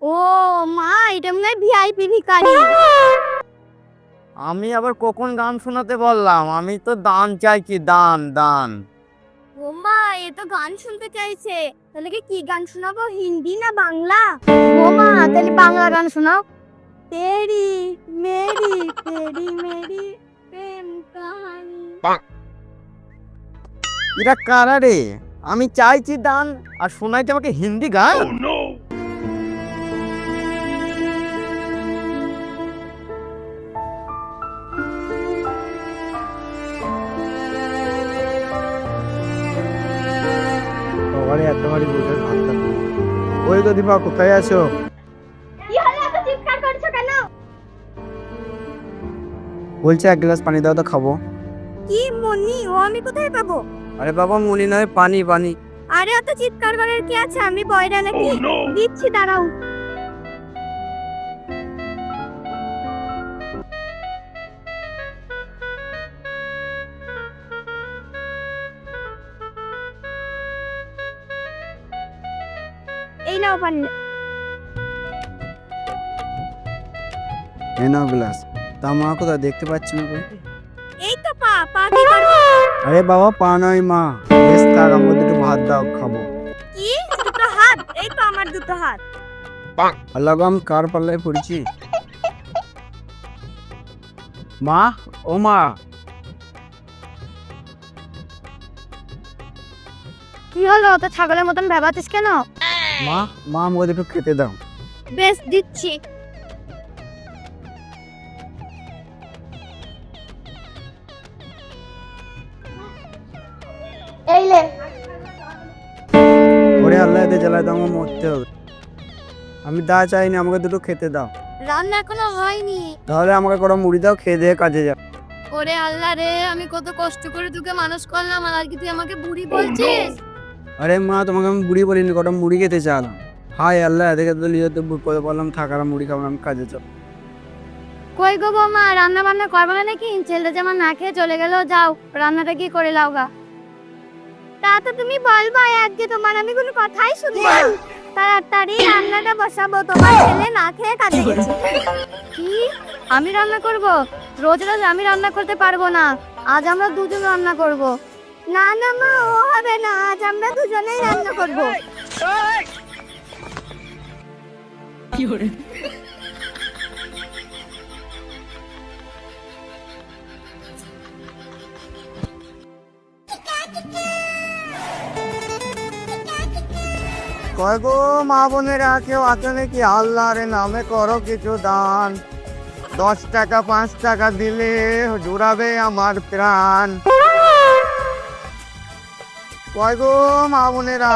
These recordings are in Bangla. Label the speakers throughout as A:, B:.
A: ও মা, এটা মনে হয় ভিআইপি ভিখারি।
B: আমি আবার কখন গান শোনাতে বললাম? আমি তো দান চাইছি, দান দান।
A: ও মা, এ তো গান শুনতে চাইছে। তাহলে কি গান শোনাবো, হিন্দি না বাংলা? ও মা, তাহলে বাংলা গান শোনাও। তেরি মেরি তেরি মেরি প্রেম কাহানি।
B: এরা কারা রে? আমি চাইছি দান আর শোনাইতে আমাকে হিন্দি গান। সবারই এত ভারী বুঝে ভাবতাম। ওই তো দীপা, কোথায় আছো?
A: কি হলো, এত চিৎকার করছো কেন?
B: বলছে এক গ্লাস পানি দাও তো খাবো।
A: কি মনি, ও আমি কোথায় পাবো?
B: আরে বাবা, মুনি নয়, পানি পানি।
A: আরে অত চিৎকার করার কি আছে, আমি বয়রা নাকি? দিচ্ছি, দাঁড়াও। এই নাও পানি।
B: এ নাও গ্লাস। তা মা কোথায়, দেখতে পাচ্ছি না কই?
A: এই তো পা পা কি করবো?
B: আরে বাবা, পা নয় মা, বেশ থাক, আমাকে দুটো ভাত দাও, খাবো।
A: কি দুটো হাত? এই তো আমার দুটো হাত।
B: আল্লাহ গো, আমি কার পাল্লায় পড়েছি? মা, ও মা।
A: কি হলো, অত ছাগলের মতন ভেবাতিস কেন?
B: মা, মা আমাকে একটু খেতে দাও।
A: বেশ, দিচ্ছি। এই লে।
B: ওরে আল্লাহ, এতে জ্বালায় তো আমার মরতে হবে। আমি দা চাইনি, আমাকে দুটো খেতে দাও।
A: রান্না এখনো হয়নি।
B: তাহলে আমাকে কোনো মুড়ি দাও, খেয়ে দিয়ে কাজে যাও।
A: ওরে আল্লাহ রে, আমি কত কষ্ট করে তোকে মানুষ করলাম, আর কি তুই আমাকে বুড়ি বলছিস?
B: আরে মা, তোমাকে আমি বুড়ি বলিনি, কটা মুড়ি খেতে চাইলাম। হাই আল্লাহ, এদিকে তো লিয়ে তো করে বললাম থাক, আর মুড়ি খাবো না, আমি কাজে যাও।
A: কই গো বৌমা, রান্না বান্না করবে না নাকি? ছেলেটা যেমন না খেয়ে চলে গেল, যাও রান্নাটা কি করে লাও গা। তা তো তুমি বলবা, আজকে তোমার আমি কোনো কথাই শুনবো না। তাড়াতাড়ি রান্নাটা বসাবো, তোমার ছেলে না খেয়ে কাজে গেছে। কি, আমি রান্না করব? রোজ রোজ আমি রান্না করতে পারবো না, আজ আমরা দুজন রান্না করব। না না মা, ও হবে না, আজ আমরা দুজনেই রান্না করব।
B: কয় গো মা বোনেরা, কেউ আছে নাকি? আল্লাহর নামে করো কিছু দান। 10 টাকা 5 টাকা দিলে জুড়াবে আমার প্রাণ। কয় গো মা বোনেরা,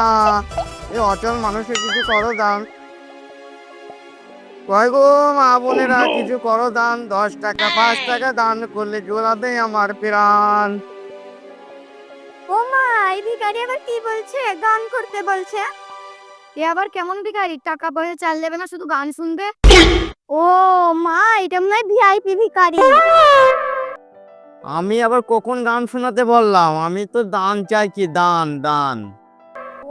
B: এই অচল মানুষের কিছু করো দান। কয় গো মা বোনেরা, কিছু করো দান। 10 টাকা 5 টাকা দান করলে জোড়াবে আমার প্রাণ।
A: ও মা, এই ভিখারি আবার কি বলছে? গান করতে বলছে? এ আবার কেমন ভিখারি, টাকা পয়সা চাল দেবে না, শুধু গান শুনবে? ও মা, এটা মনে হয় ভিআইপি ভিখারি।
B: আমি আবার কখন গান শোনাতে বললাম? আমি তো দান চাইছি, দান দান।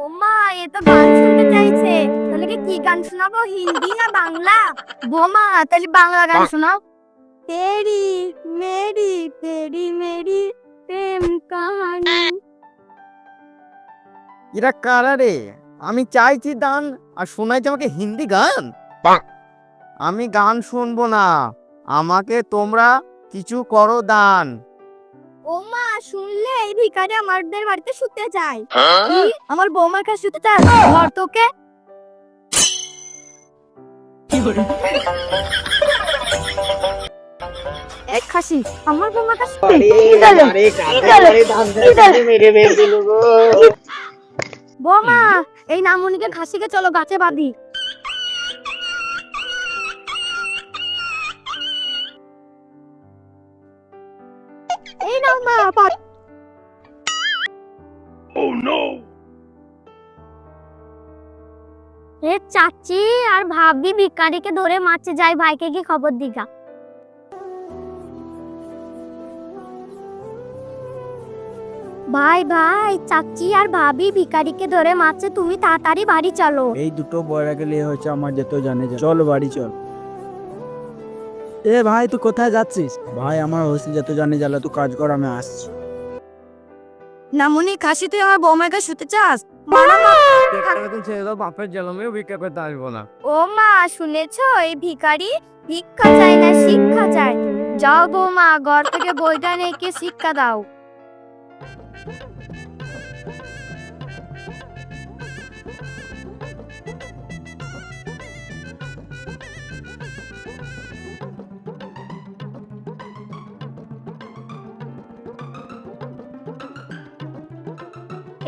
A: ও মা, এ তো গান শুনতে চাইছে। তাহলে কি গান শোনাবো, হিন্দি না বাংলা? বোমা, তাহলে বাংলা গান শোনাও। তেরি মেরি প্রেম কাহানি।
B: এরা কারা রে? আমি চাইছি দান আর শোনাইছে আমাকে হিন্দি গান। আমি গান শুনবো না, আমাকে তোমরা কিছু করো দান।
A: ও মা, শুনলে এই ভিখারি আমাদের বাড়িতে শুতে যায়। কি, আমার বৌমার কাছে শুতে চায়? ধর তোকে। এক খাসি আমার বৌমার কাছে শুতে? বৌমা, এই নামুনিকে খাসিকে চলো গাছে বাঁধি। এই নাও মা, এ চাচি আর ভাবি ভিখারিকে ধরে মারছে, যাই ভাইকে কি খবর দিগা। ভাই ভাই, চাচি আর ভাবি ভিখারিকে ধরে মারছে, তুমি তাড়াতাড়ি বাড়ি চলো।
C: এই দুটো বয়রা গেলে হচ্ছে আমার যেত জানে চল বাড়ি চল। এ ভাই তুই কোথায় যাচ্ছিস? ভাই আমার হোস্টেল যেত জানে জ্বালা, তুই কাজ কর আমি আসছি।
A: নামুনি কাশি, তুই আমার বৌমাকে শুতে চাস?
B: ছেড়ে দাও, বাপের জলমেও ভিক্ষা করতে আসবো না।
A: ও মা, শুনেছো এই ভিখারি ভিক্ষা চায় না, শিক্ষা চায়। যাও বৌমা, ঘর থেকে বইটা নিয়ে শিক্ষা দাও।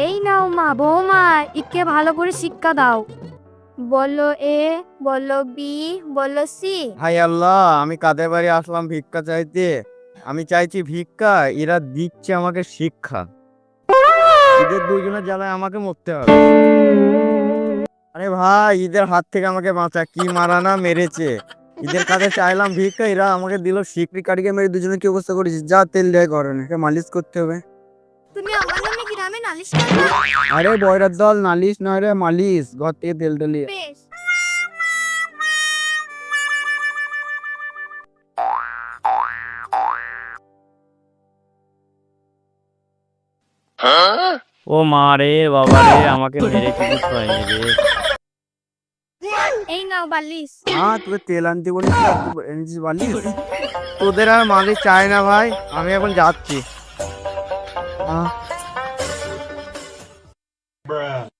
A: এই নাও মা, বৌমা ইকে ভালো করে শিক্ষা দাও। বললো এ, বললো বি, বললো সি।
B: হাই আল্লাহ, আমি কাদের বাড়ি আসলাম ভিক্ষা চাইতে? আমি চাইছি ভিক্ষা, এরা দিচ্ছে আমাকে শিক্ষা। এদের দুজনের জ্বালায় আমাকে মরতে হবে। আরে ভাই, এদের হাত থেকে আমাকে বাঁচা, কি মারানা মেরেছে। এদের কাছে চাইলাম ভিক্ষা, এরা আমাকে দিল শিক্ষা।
C: কারিকে মেরে দুজনে কি অবস্থা করেছিস? যা তেল দেয় ঘরে নাকি মালিশ করতে হবে।
A: তুমি আমার নামে গ্রামে নালিশ করবে?
C: আরে বয়রার দল, নালিশ নয় রে মালিশ, ঘর থেকে তেল ঢালিয়ে।
A: বেশ।
B: ও মা রে, বাবা রে, আমাকে মেরে কিছু হয়নি রে।
A: এই নাও বালিশ।
C: হ্যাঁ তোকে তেল আনতে বলি, তুই এনেছিস বালিশ।
B: তোদের আর মালিক চাই না ভাই, আমি এখন যাচ্ছি।
C: হ্যাঁ